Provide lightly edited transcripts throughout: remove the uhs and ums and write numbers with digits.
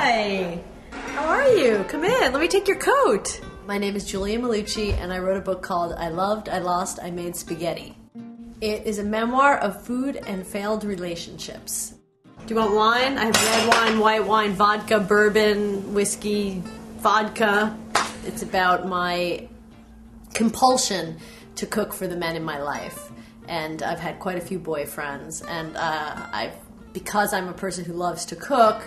Hi! How are you? Come in, let me take your coat. My name is Giulia Melucci, and I wrote a book called I Loved, I Lost, I Made Spaghetti. It is a memoir of food and failed relationships. Do you want wine? I have red wine, white wine, vodka, bourbon, whiskey, vodka. It's about my compulsion to cook for the men in my life. And I've had quite a few boyfriends, and because I'm a person who loves to cook,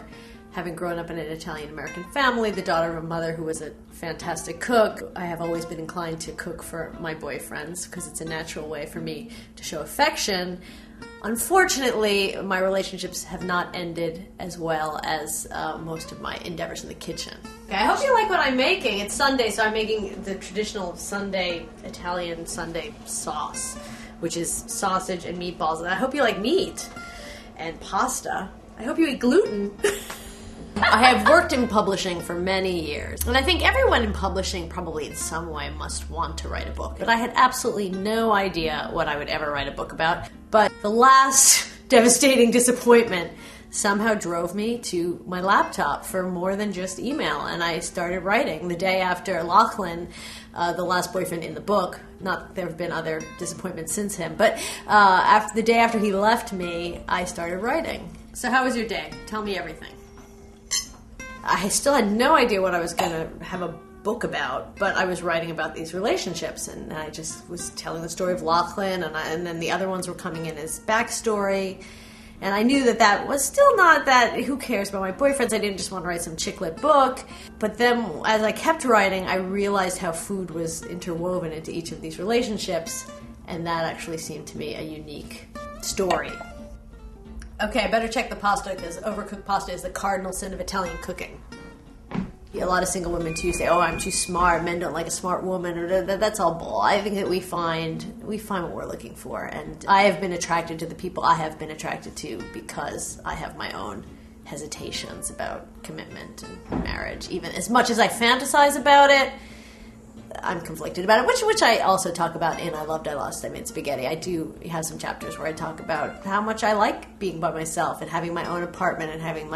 having grown up in an Italian-American family, the daughter of a mother who was a fantastic cook, I have always been inclined to cook for my boyfriends because it's a natural way for me to show affection. Unfortunately, my relationships have not ended as well as most of my endeavors in the kitchen. Okay, I hope you like what I'm making. It's Sunday, so I'm making the traditional Sunday, Italian Sunday sauce, which is sausage and meatballs. And I hope you like meat and pasta. I hope you eat gluten. I have worked in publishing for many years, and I think everyone in publishing probably in some way must want to write a book. But I had absolutely no idea what I would ever write a book about. But the last devastating disappointment somehow drove me to my laptop for more than just email, and I started writing the day after Lachlan, the last boyfriend in the book. Not that there have been other disappointments since him, but the day after he left me, I started writing. So how was your day? Tell me everything. I still had no idea what I was going to have a book about, but I was writing about these relationships, and I just was telling the story of Lachlan, and then the other ones were coming in as backstory, and I knew that was still not that, who cares about my boyfriends, I didn't just want to write some chick lit book, but then as I kept writing, I realized how food was interwoven into each of these relationships, and that actually seemed to me a unique story. Okay, I better check the pasta because overcooked pasta is the cardinal sin of Italian cooking. A lot of single women too say, "Oh, I'm too smart. Men don't like a smart woman." Or that's all bull. I think that we find what we're looking for, and I have been attracted to the people I have been attracted to because I have my own hesitations about commitment and marriage. Even as much as I fantasize about it, I'm conflicted about it, which I also talk about in I Loved, I Lost, I Made Spaghetti. I do have some chapters where I talk about how much I like being by myself and having my own apartment and having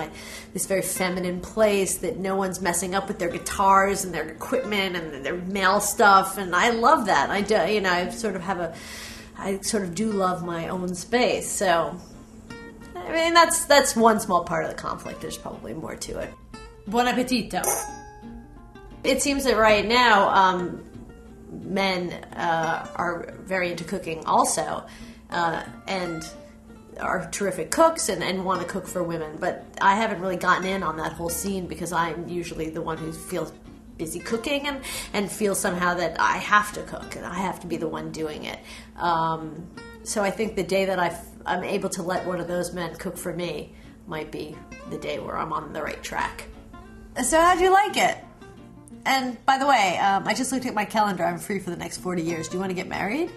this very feminine place that no one's messing up with their guitars and their equipment and their male stuff, and I love that. I do, I sort of do love my own space. So, I mean, that's one small part of the conflict. There's probably more to it. Buon appetito. It seems that right now, men are very into cooking also, and are terrific cooks and want to cook for women. But I haven't really gotten in on that whole scene because I'm usually the one who feels busy cooking and feels somehow that I have to cook and I have to be the one doing it. So I think the day that I'm able to let one of those men cook for me might be the day where I'm on the right track. So how'd you like it? And by the way, I just looked at my calendar. I'm free for the next 40 years. Do you want to get married?